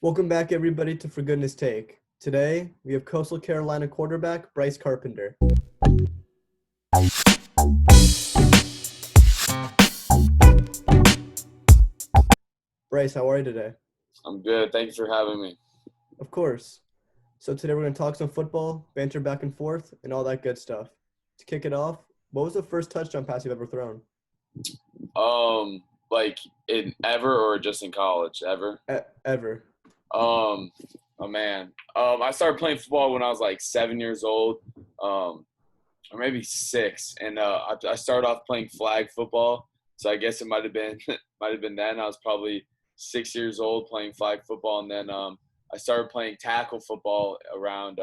Welcome back, everybody, to For Goodness Take. Today, we have Coastal Carolina quarterback Bryce Carpenter. Bryce, how are you today? I'm good. Thank you for having me. Of course. So today we're going to talk some football, banter back and forth, and all that good stuff. To kick it off, what was the first touchdown pass you've ever thrown? Like in ever or just in college? Ever? Ever. Oh man. I started playing football when I was like 7 years old, or maybe six, and I started off playing flag football. So I guess it might have been might have been then. I was probably 6 years old playing flag football, and then I started playing tackle football around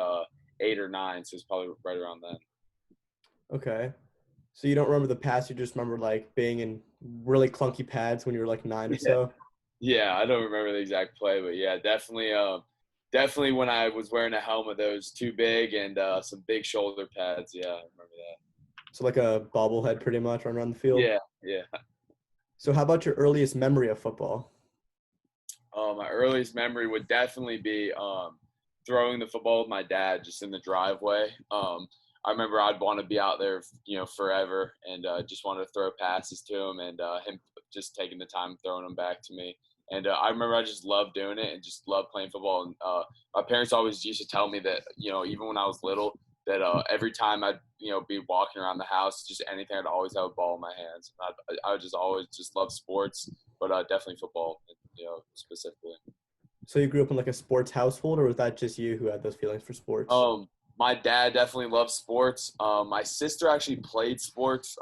8 or 9. So it's probably right around then. Okay. So you don't remember the pass, you just remember like being in really clunky pads when you were like 9 or Yeah. so? Yeah, I don't remember the exact play, but yeah, definitely when I was wearing a helmet that was too big and some big shoulder pads. Yeah, I remember that. So like a bobblehead pretty much running around the field? Yeah, yeah. So how about your earliest memory of football? My earliest memory would definitely be throwing the football with my dad just in the driveway. I remember I'd want to be out there, forever, and just wanted to throw passes to him, and him just taking the time throwing them back to me. And I remember I just loved doing it and just loved playing football. And my parents always used to tell me that, even when I was little, that every time I'd, be walking around the house, just anything, I'd always have a ball in my hands. I would just always just love sports, but definitely football, specifically. So you grew up in like a sports household, or was that just you who had those feelings for sports? My dad definitely loves sports. My sister actually played sports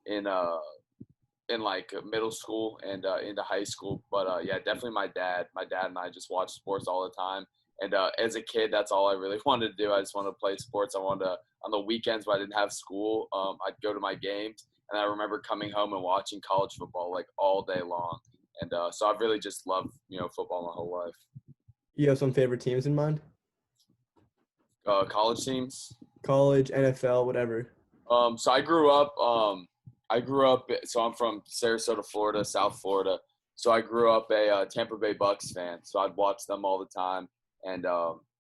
in like middle school and into high school. But yeah, definitely my dad. My dad and I just watched sports all the time. And as a kid, that's all I really wanted to do. I just wanted to play sports. I wanted to, on the weekends when I didn't have school, I'd go to my games. And I remember coming home and watching college football like all day long. And so I've really just loved, football my whole life. You have some favorite teams in mind? College teams. College, NFL, whatever. So I grew up. So I'm from Sarasota, Florida, South Florida. So I grew up a Tampa Bay Bucks fan. So I'd watch them all the time, and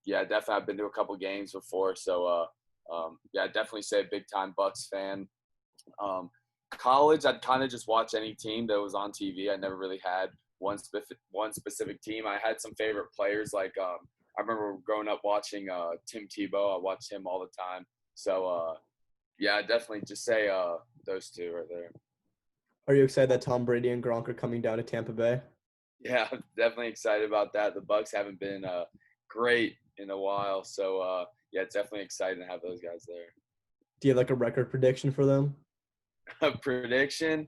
yeah, definitely I've been to a couple games before. So yeah, I'd definitely say a big time Bucks fan. Um, College, I'd kind of just watch any team that was on TV. I never really had one specific team. I had some favorite players like I remember growing up watching Tim Tebow. I watched him all the time. So yeah, I'd definitely just say those two right there. Are you excited that Tom Brady and Gronk are coming down to Tampa Bay? Yeah, I'm definitely excited about that. The Bucks haven't been great in a while, so yeah, it's definitely exciting to have those guys there. Do you have like a record prediction for them? Prediction.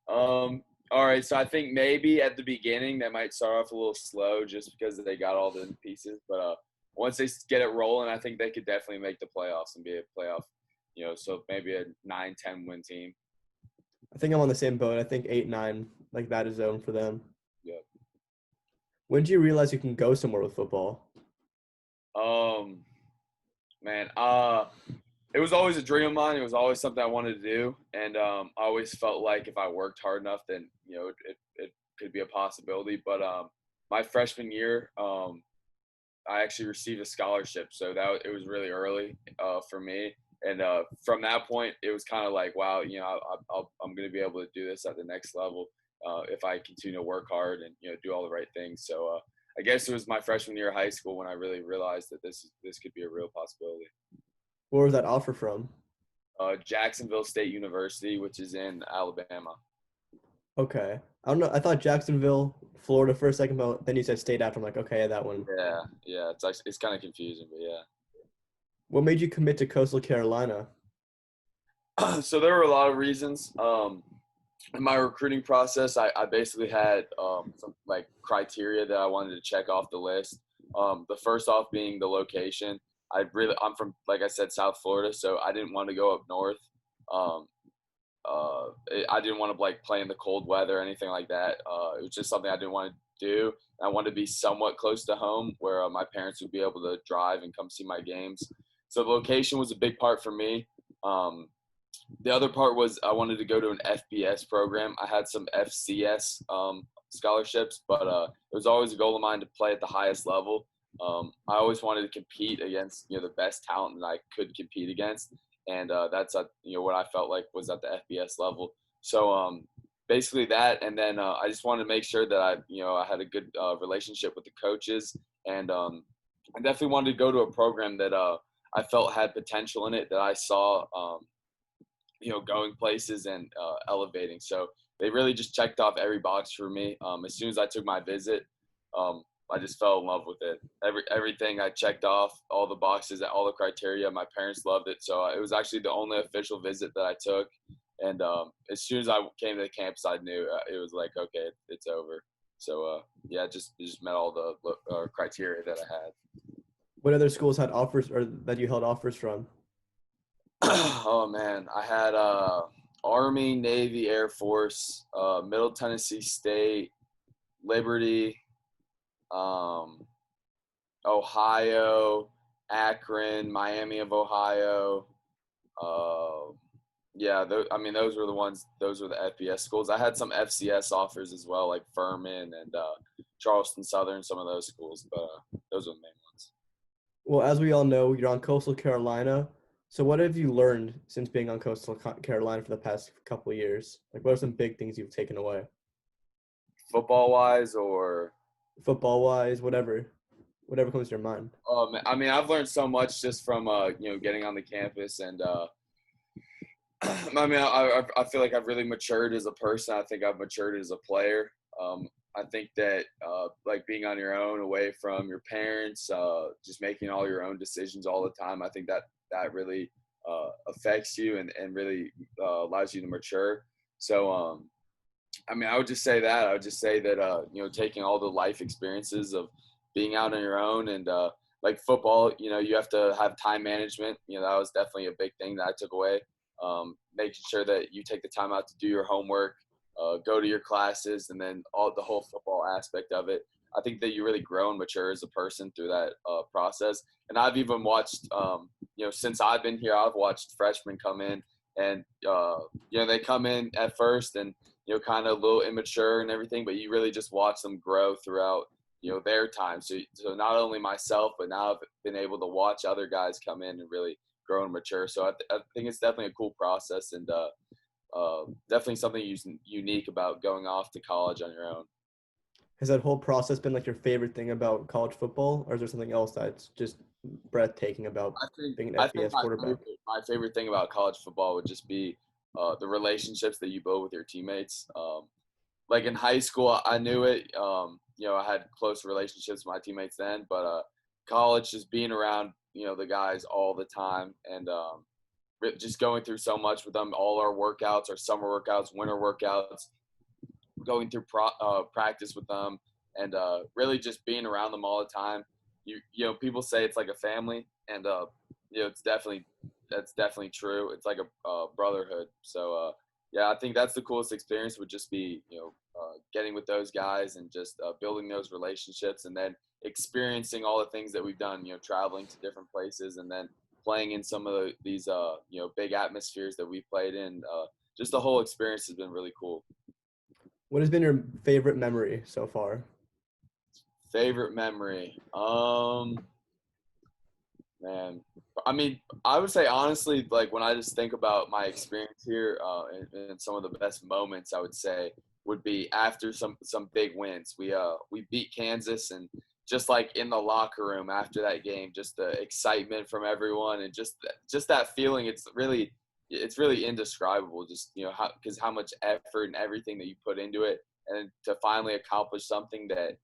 All right, so I think maybe at the beginning they might start off a little slow just because they got all the pieces, but once they get it rolling, I think they could definitely make the playoffs and be a playoff. So maybe a 9-10 win team. I think I'm on the same boat. I think 8-9, like that is zone for them. Yep. When did you realize you can go somewhere with football? Man, it was always a dream of mine. It was always something I wanted to do, and I always felt like if I worked hard enough, then it could be a possibility. But my freshman year, I actually received a scholarship, so it was really early for me. And from that point, it was kind of like, wow, I'm going to be able to do this at the next level if I continue to work hard and do all the right things. So I guess it was my freshman year of high school when I really realized that this could be a real possibility. Where was that offer from? Jacksonville State University, which is in Alabama. Okay. I don't know. I thought Jacksonville, Florida for a second, but then you said state after. I'm like, okay, that one. Yeah. It's kind of confusing, but yeah. What made you commit to Coastal Carolina? So there were a lot of reasons. In my recruiting process, I basically had some like criteria that I wanted to check off the list. The first off being the location. I'm from, like I said, South Florida, so I didn't want to go up north. Um, I didn't want to like play in the cold weather or anything like that. It was just something I didn't want to do. I wanted to be somewhat close to home where my parents would be able to drive and come see my games. So the location was a big part for me. The other part was I wanted to go to an FBS program. I had some FCS scholarships, but it was always a goal of mine to play at the highest level. I always wanted to compete against the best talent that I could compete against, and that's at what I felt like was at the FBS level. So basically that, and then I just wanted to make sure that I had a good relationship with the coaches, and I definitely wanted to go to a program that I felt had potential in it, that I saw going places and elevating. So they really just checked off every box for me. As soon as I took my visit, I just fell in love with it. Everything I checked off, all the boxes, all the criteria. My parents loved it. So it was actually the only official visit that I took. And as soon as I came to the campus, I knew it was like, okay, it's over. So yeah, just met all the criteria that I had. What other schools had offers or that you held offers from? Oh man, I had Army, Navy, Air Force, Middle Tennessee State, Liberty, Ohio, Akron, Miami of Ohio. Yeah, those were the ones. Those were the FBS schools. I had some FCS offers as well, like Furman and Charleston Southern, some of those schools, but those are the main ones. Well, as we all know, you're on Coastal Carolina. So what have you learned since being on Coastal Carolina for the past couple of years? Like, what are some big things you've taken away? Football wise, or Football-wise, whatever comes to your mind. I've learned so much just from getting on the campus, and I feel like I've really matured as a person. I think I've matured as a player. I think that like being on your own, away from your parents, just making all your own decisions all the time, I think that really affects you and really allows you to mature. So I would just say that. I would just say that taking all the life experiences of being out on your own, and like football, you have to have time management. That was definitely a big thing that I took away. Making sure that you take the time out to do your homework, go to your classes, and then the whole football aspect of it. I think that you really grow and mature as a person through that process. And I've even watched, since I've been here, I've watched freshmen come in, and they come in at first and kind of a little immature and everything, but you really just watch them grow throughout their time. So not only myself, but now I've been able to watch other guys come in and really grow and mature. So I think it's definitely a cool process, and definitely something unique about going off to college on your own. Has that whole process been like your favorite thing about college football, or is there something else that's just breathtaking about being an FBS quarterback? My favorite thing about college football would just be the relationships that you build with your teammates. Like in high school, I knew it. I had close relationships with my teammates then, but college, just being around the guys all the time, and just going through so much with them, all our workouts, our summer workouts, winter workouts, going through practice with them, and really just being around them all the time. People say it's like a family, and that's definitely true. It's like a brotherhood. So yeah, I think that's the coolest experience, would just be getting with those guys and just building those relationships, and then experiencing all the things that we've done, traveling to different places, and then playing in some of these big atmospheres that we played in. Just the whole experience has been really cool. What has been your favorite memory so far? Favorite memory? Man, I would say honestly, like when I just think about my experience here, and some of the best moments, I would say would be after some big wins. We beat Kansas, and just like in the locker room after that game, just the excitement from everyone, and just that feeling. It's really indescribable. Just how much effort and everything that you put into it, and to finally accomplish something that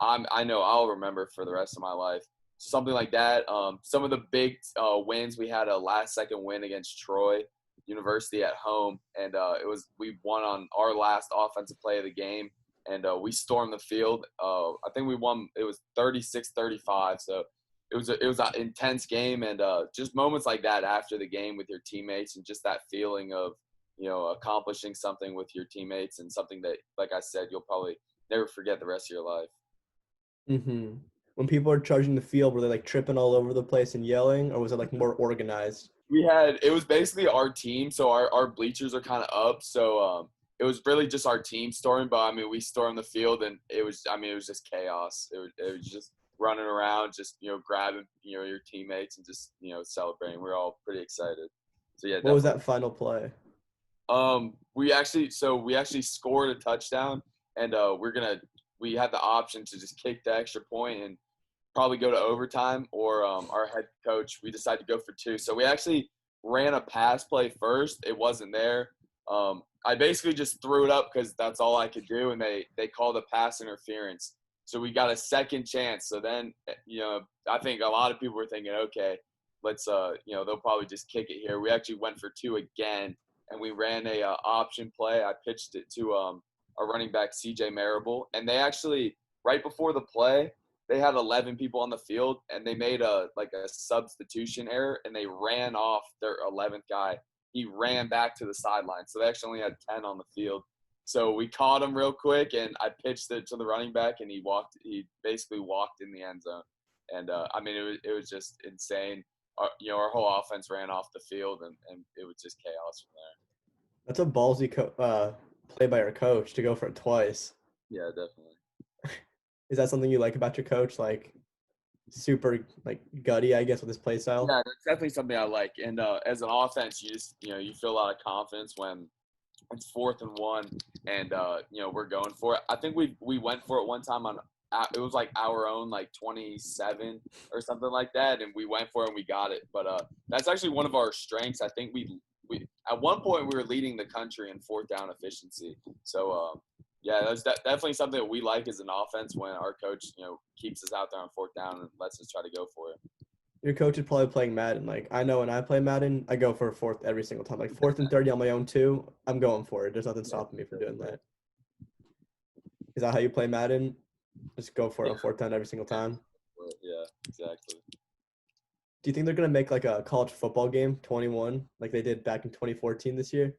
I know I'll remember for the rest of my life. Something like that. Some of the big wins, we had a last-second win against Troy University at home, and we won on our last offensive play of the game, and we stormed the field. I think we won. It was 36-35, so it was an intense game, and just moments like that after the game with your teammates, and just that feeling of accomplishing something with your teammates, and something that, like I said, you'll probably never forget the rest of your life. Mm-hmm. When people are charging the field, were they like tripping all over the place and yelling, or was it like more organized? It was basically our team, so our bleachers are kind of up, so it was really just our team storming, but I mean, we stormed the field, and it was just chaos. It was just running around, just grabbing your teammates and just celebrating. We were all pretty excited. So yeah, What was definitely. that final play? We actually scored a touchdown, and we had the option to just kick the extra point and probably go to overtime, or our head coach, we decided to go for two. So we actually ran a pass play first. It wasn't there. I basically just threw it up because that's all I could do, and they called a pass interference. So we got a second chance. So then, I think a lot of people were thinking, okay, let's, they'll probably just kick it here. We actually went for two again, and we ran a option play. I pitched it to a running back, C.J. Marable, and they actually, right before the play, they had 11 people on the field, and they made a substitution error, and they ran off their 11th guy. He ran back to the sideline, so they actually only had 10 on the field. So we caught him real quick, and I pitched it to the running back, and he basically walked in the end zone. And it was just insane. Our whole offense ran off the field, and it was just chaos from there. That's a ballsy play by your coach to go for it twice. Yeah, definitely. Is that something you like about your coach? Like super like gutty, I guess, with his play style? Yeah, that's definitely something I like. And as an offense, you just you feel a lot of confidence when it's 4th and 1, and we're going for it. I think we went for it one time on it was like our own 27 or something like that, and we went for it and we got it. But that's actually one of our strengths. I think we at one point we were leading the country in 4th down efficiency. So yeah, that's definitely something that we like as an offense when our coach keeps us out there on 4th down and lets us try to go for it. Your coach is probably playing Madden. Like I know when I play Madden, I go for a 4th every single time. Like 4th and 30 on my own too. I'm going for it. There's nothing stopping me from doing that. Is that how you play Madden? Just go for it on 4th down every single time. Yeah, exactly. Do you think they're gonna make like a college football game 21 like they did back in 2014 this year?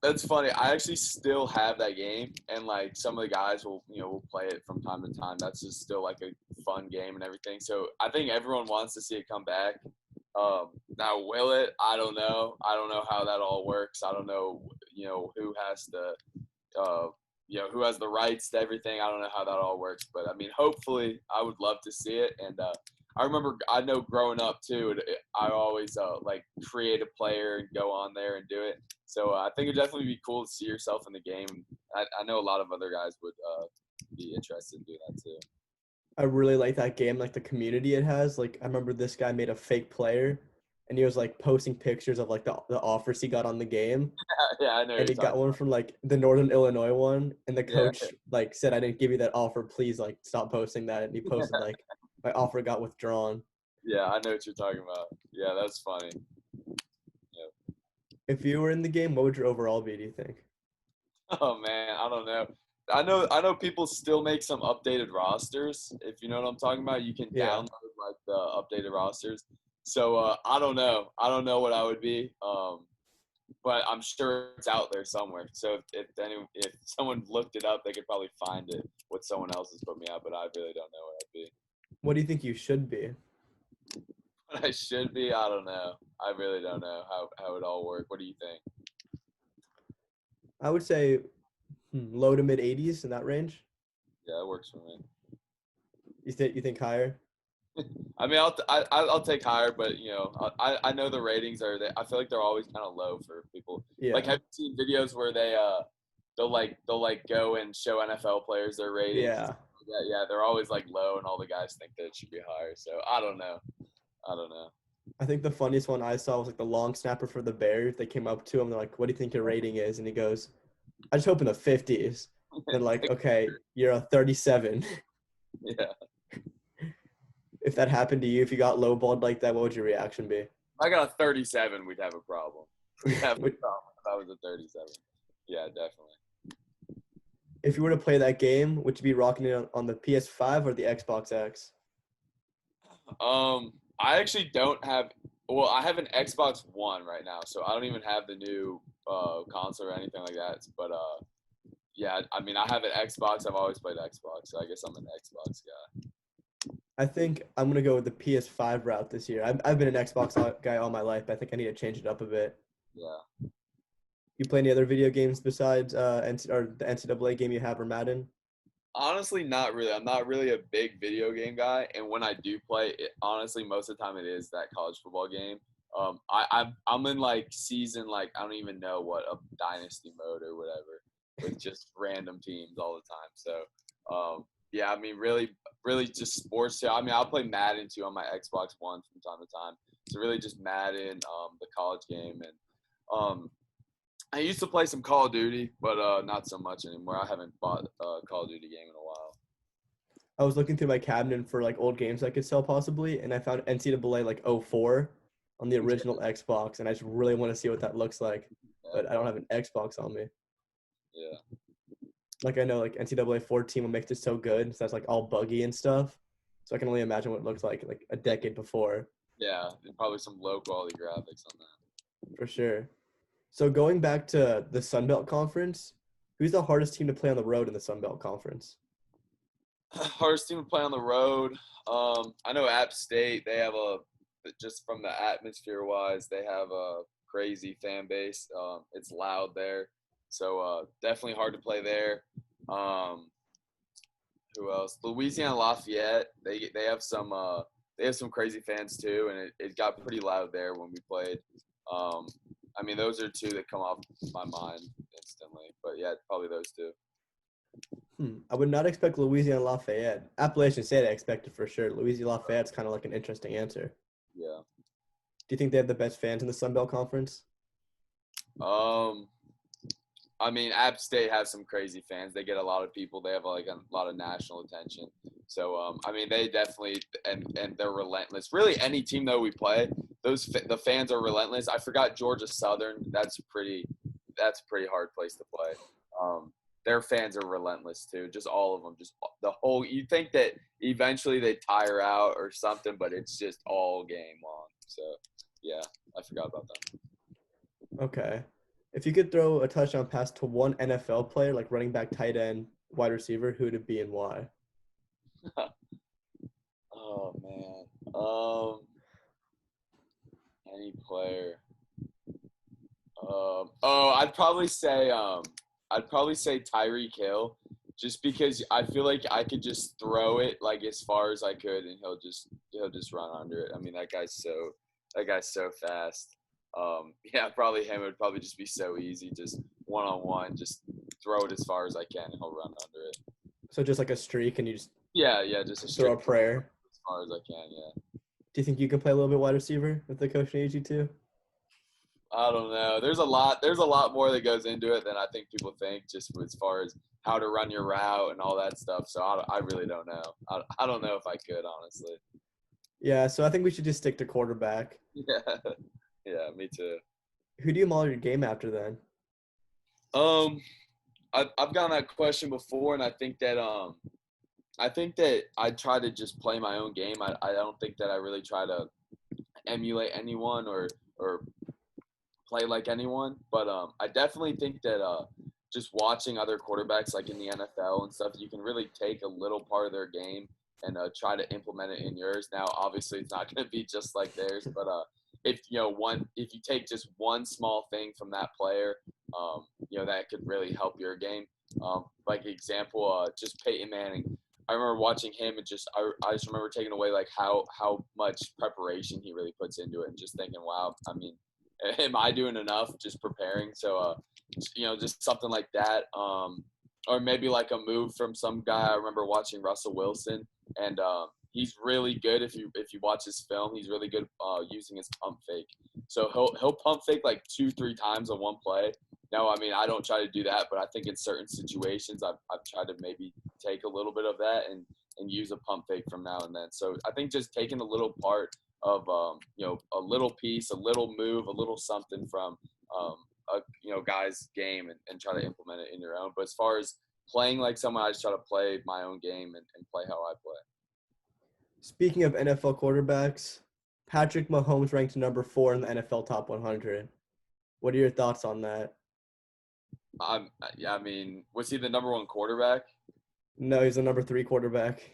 That's funny. I actually still have that game, and some of the guys will play it from time to time. That's just still like a fun game and everything. So I think everyone wants to see it come back. Now, will it? I don't know. I don't know how that all works. I don't know. Who has to. Who has the rights to everything. I don't know how that all works, but I mean, hopefully, I would love to see it. And I know growing up too, I always create a player and go on there and do it. So I think it'd definitely be cool to see yourself in the game. I know a lot of other guys would be interested in doing that too. I really like that game, like the community it has. Like I remember this guy made a fake player, and he was like posting pictures of like the offers he got on the game. Yeah, I know. And he got one from like the Northern Illinois one, and the coach said, "I didn't give you that offer. Please stop posting that." And he posted my offer got withdrawn. Yeah, I know what you're talking about. Yeah, that's funny. Yeah. If you were in the game, what would your overall be, do you think? Oh man, I don't know. I know people still make some updated rosters. If you know what I'm talking about, you can download the updated rosters. So I don't know. I don't know what I would be. But I'm sure it's out there somewhere. So if someone looked it up, they could probably find it. What someone else has put me out, but I really don't know what I'd be. What do you think you should be? What I should be? I don't know. I really don't know how it all work. What do you think? I would say low to mid 80s in that range. Yeah, it works for me. You think higher? I mean, I'll take higher, but I know the ratings are. I feel like they're always kind of low for people. Yeah. Like, have you seen videos where they'll go and show NFL players their ratings? Yeah. Yeah, they're always low, and all the guys think that it should be higher. So I don't know. I think the funniest one I saw was the long snapper for the Bears. They came up to him. They're like, "What do you think your rating is?" And he goes, "I just hope in the 50s." They're like, "Okay, you're a 37." Yeah. If that happened to you, if you got lowballed like that, what would your reaction be? If I got a 37, we'd have a problem. We'd have a problem if I was a 37. Yeah, definitely. If you were to play that game, would you be rocking it on the PS5 or the Xbox X? I actually don't have. Well, I have an Xbox One right now, so I don't even have the new console or anything like that. But yeah, I mean, I have an Xbox. I've always played Xbox, so I guess I'm an Xbox guy. I think I'm gonna go with the PS5 route this year. I've been an Xbox guy all my life, but I think I need to change it up a bit. Yeah. You play any other video games besides or the NCAA game you have or Madden? Honestly, not really. I'm not really a big video game guy, and when I do play, honestly, most of the time it is that college football game. I'm in like season like I don't even know what a dynasty mode or whatever with just random teams all the time. So yeah, I mean really just sports too. I mean I'll play Madden too on my Xbox One from time to time. So really just Madden, the college game, and I used to play some Call of Duty, but not so much anymore. I haven't bought a Call of Duty game in a while. I was looking through my cabinet for like old games I could sell possibly, and I found NCAA like '04 on the original Xbox, and I just really want to see what that looks like, but I don't have an Xbox on me. Yeah. Like I know like NCAA 14 what makes it so good, so that's like all buggy and stuff. So I can only imagine what it looks like a decade before. Yeah, and probably some low quality graphics on that. For sure. So going back to the Sunbelt Conference, who's the hardest team to play on the road in the Sunbelt Conference? Hardest team to play on the road. I know App State. They have just from the atmosphere wise, they have a crazy fan base. It's loud there, so definitely hard to play there. Who else? Louisiana Lafayette. They have some crazy fans too, and it got pretty loud there when we played. I mean, those are two that come off my mind instantly. But yeah, probably those two. I would not expect Louisiana Lafayette. Appalachian State I expected for sure. Louisiana Lafayette's kind of like an interesting answer. Yeah. Do you think they have the best fans in the Sunbelt Conference? I mean, App State has some crazy fans. They get a lot of people. They have like a lot of national attention. So, I mean, they definitely and they're relentless. Really, any team though we play, the fans are relentless. I forgot Georgia Southern. That's a pretty hard place to play. Their fans are relentless too. Just all of them. Just the whole. You think that eventually they tire out or something, but it's just all game long. So, yeah, I forgot about that. Okay. If you could throw a touchdown pass to one NFL player, like running back, tight end, wide receiver, who would it be and why? Oh man. Any player. I'd probably say Tyreek Hill, just because I feel like I could just throw it like as far as I could, and he'll just run under it. I mean, that guy's so fast. Yeah, probably him. It would probably just be so easy, just one on one, just throw it as far as I can, and he'll run under it. So just like a streak, and you just Yeah, just throw a prayer. as far as I can. Yeah. Do you think you can play a little bit wide receiver if the coach needs you to? I don't know. There's a lot more that goes into it than I think people think, just as far as how to run your route and all that stuff. So I really don't know. I don't know if I could, honestly. Yeah, so I think we should just stick to quarterback. Yeah, yeah, me too. Who do you model your game after then? I've gotten that question before, and I think that I try to just play my own game. I don't think that I really try to emulate anyone or play like anyone. But I definitely think that just watching other quarterbacks like in the NFL and stuff, you can really take a little part of their game and try to implement it in yours. Now, obviously, it's not going to be just like theirs, but if you take just one small thing from that player, that could really help your game. Like example, just Peyton Manning. I remember watching him and I just remember taking away like how much preparation he really puts into it, and just thinking, wow, I mean, am I doing enough just preparing? So, just something like that. Or maybe like a move from some guy. I remember watching Russell Wilson, and he's really good. If you watch his film, he's really good using his pump fake. So he'll pump fake like 2-3 times on one play. No, I mean I don't try to do that, but I think in certain situations I've tried to maybe take a little bit of that and use a pump fake from now and then. So I think just taking a little part of a little piece, a little move, a little something from a guy's game and try to implement it in your own. But as far as playing like someone, I just try to play my own game and play how I play. Speaking of NFL quarterbacks, Patrick Mahomes ranked number 4 in the NFL Top 100. What are your thoughts on that? I mean, was he the number 1 quarterback? No, he's the number 3 quarterback.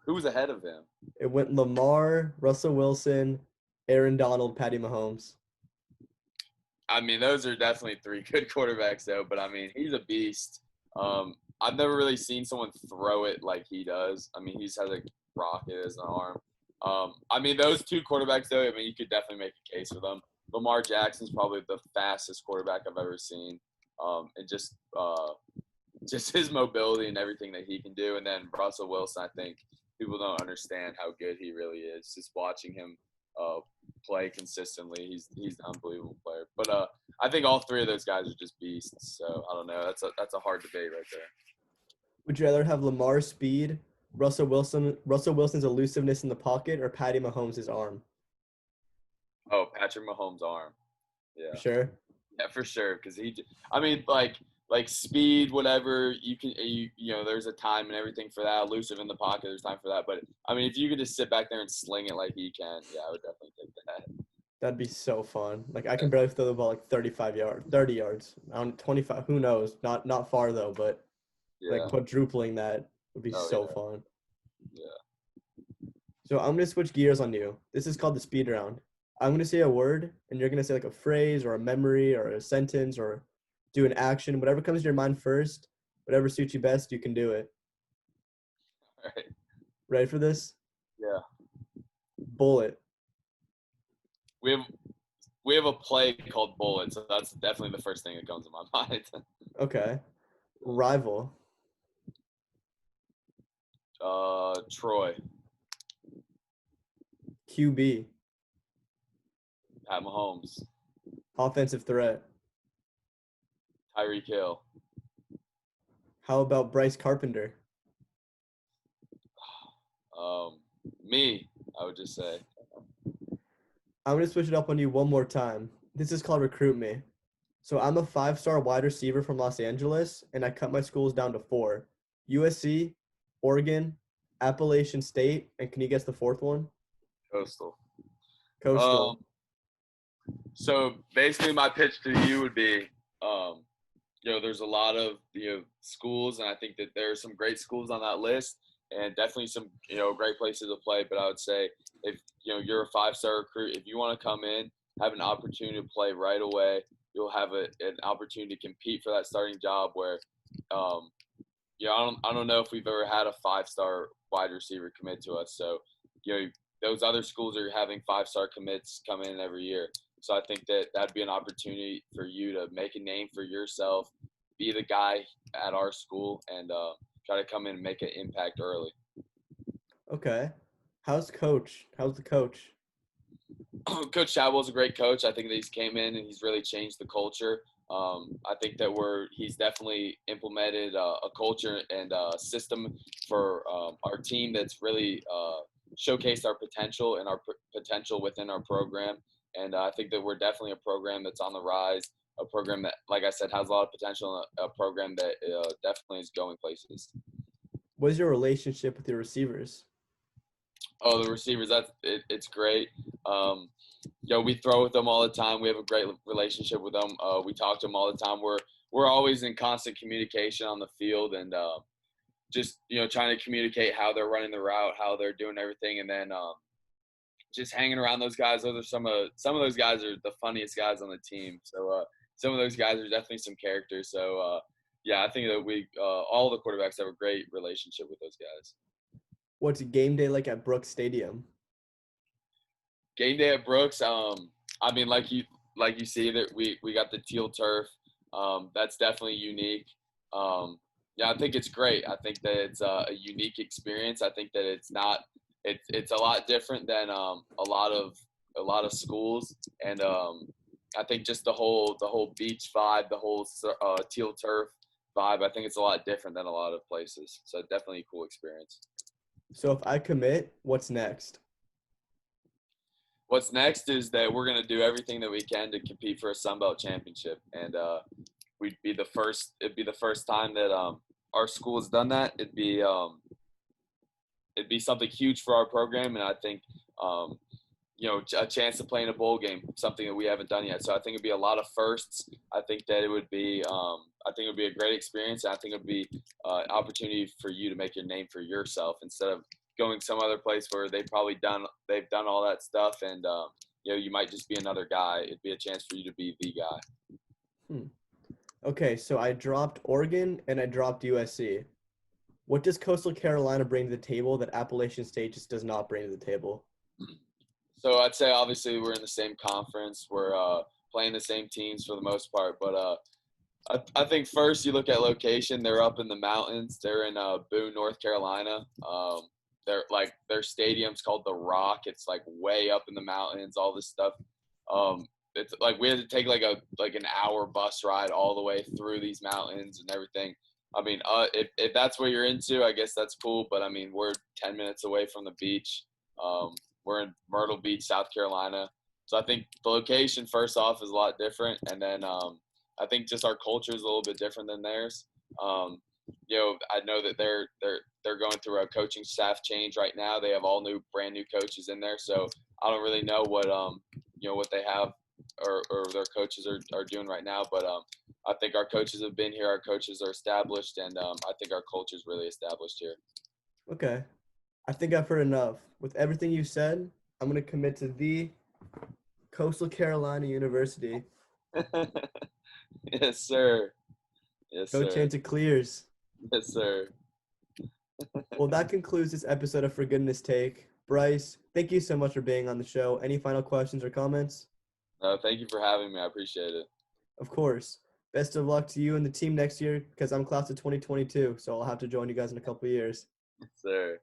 Who was ahead of him? It went Lamar, Russell Wilson, Aaron Donald, Patty Mahomes. I mean, those are definitely three good quarterbacks, though. But I mean, he's a beast. I've never really seen someone throw it like he does. I mean, he's has a rocket as an arm. I mean, those two quarterbacks, though. I mean, you could definitely make a case for them. Lamar Jackson's probably the fastest quarterback I've ever seen, and just his mobility and everything that he can do. And then Russell Wilson, I think people don't understand how good he really is. Just watching him play consistently, he's an unbelievable player. But I think all three of those guys are just beasts. So I don't know. That's a hard debate right there. Would you rather have Lamar's speed, Russell Wilson's elusiveness in the pocket, or Patty Mahomes' arm? Oh, Patrick Mahomes' arm. Yeah. For sure. Yeah, for sure. Because I mean, like speed, whatever you know, there's a time and everything for that. Elusive in the pocket, there's time for that. But I mean, if you could just sit back there and sling it like he can, yeah, I would definitely take that. That'd be so fun. Like I can barely throw the ball like 30 yards. 25. Who knows? Not far though, but Yeah. like quadrupling that would be so yeah. fun. Yeah. So I'm gonna switch gears on you. This is called the speed round. I'm gonna say a word, and you're gonna say like a phrase or a memory or a sentence or do an action, whatever comes to your mind first. Whatever suits you best, you can do it. All right. Ready for this? Yeah. Bullet. We have a play called Bullet, so that's definitely the first thing that comes to my mind. Okay. Rival. Troy, QB. Pat Mahomes, Offensive threat. Tyreek Hill, How about Bryce Carpenter? me, I would just say. I'm going to switch it up on you one more time. This is called Recruit Me. So I'm a 5-star wide receiver from Los Angeles, and I cut my schools down to 4. USC, Oregon, Appalachian State, and can you guess the fourth one? Coastal. Coastal. So basically my pitch to you would be, you know, there's a lot of, you know, schools, and I think that there are some great schools on that list and definitely some, you know, great places to play. But I would say if, you know, you're a 5-star recruit, if you want to come in, have an opportunity to play right away, you'll have an opportunity to compete for that starting job where, you know, I don't know if we've ever had a 5-star wide receiver commit to us. So, you know, those other schools are having 5-star commits come in every year. So I think that that'd be an opportunity for you to make a name for yourself, be the guy at our school, and try to come in and make an impact early. Okay. How's the coach? Coach Chadwell's a great coach. I think that he's came in and he's really changed the culture. I think that he's definitely implemented a culture and a system for our team that's really showcased our potential and our potential within our program. And I think that we're definitely a program that's on the rise, a program that, like I said, has a lot of potential, and a program that definitely is going places. What is your relationship with your receivers? Oh, the receivers, it's great. You know, we throw with them all the time. We have a great relationship with them. We talk to them all the time. We're always in constant communication on the field, and just, you know, trying to communicate how they're running the route, how they're doing everything, and then just hanging around those guys. Those are some of those guys are the funniest guys on the team. So some of those guys are definitely some characters. So yeah, I think that we all the quarterbacks have a great relationship with those guys. What's game day like at Brook Stadium? Game day at Brooks. I mean, like you see that we got the teal turf. That's definitely unique. Yeah, I think it's great. I think that it's a unique experience. I think that it's a lot different than a lot of schools, and I think just the whole beach vibe, the whole teal turf vibe. I think it's a lot different than a lot of places. So definitely a cool experience. So if I commit, what's next? What's next is that we're going to do everything that we can to compete for a Sunbelt championship, and it'd be the first time that our school has done that. It'd be something huge for our program, and I think you know, a chance to play in a bowl game, something that we haven't done yet. So I think it'd be a lot of firsts. I think that it would be a great experience. And I think it'd be an opportunity for you to make your name for yourself instead of going some other place where they've done all that stuff and you might just be another guy. It'd be a chance for you to be the guy. Okay, so I dropped Oregon and I dropped USC. What does Coastal Carolina bring to the table that Appalachian State just does not bring to the table? So I'd say obviously we're in the same conference. We're playing the same teams for the most part. But I think first you look at location. They're up in the mountains. They're in Boone, North Carolina. Their stadium's called The Rock. It's like way up in the mountains. All this stuff. It's like we had to take like an hour bus ride all the way through these mountains and everything. I mean, if that's what you're into, I guess that's cool. But I mean, we're 10 minutes away from the beach. We're in Myrtle Beach, South Carolina. So I think the location, first off, is a lot different. And then I think just our culture is a little bit different than theirs. I know that they're going through a coaching staff change right now. They have all brand new coaches in there. So I don't really know what what they have or their coaches are doing right now. But I think our coaches have been here. Our coaches are established, and I think our culture is really established here. Okay. I think I've heard enough. With everything you said, I'm going to commit to the Coastal Carolina University. Yes, sir. Yes, Go sir. Chanticleers. Yes, sir. Well, that concludes this episode of For Goodness Take. Bryce, thank you so much for being on the show. Any final questions or comments? No, thank you for having me. I appreciate it. Of course. Best of luck to you and the team next year because I'm class of 2022, so I'll have to join you guys in a couple of years. Yes, sir.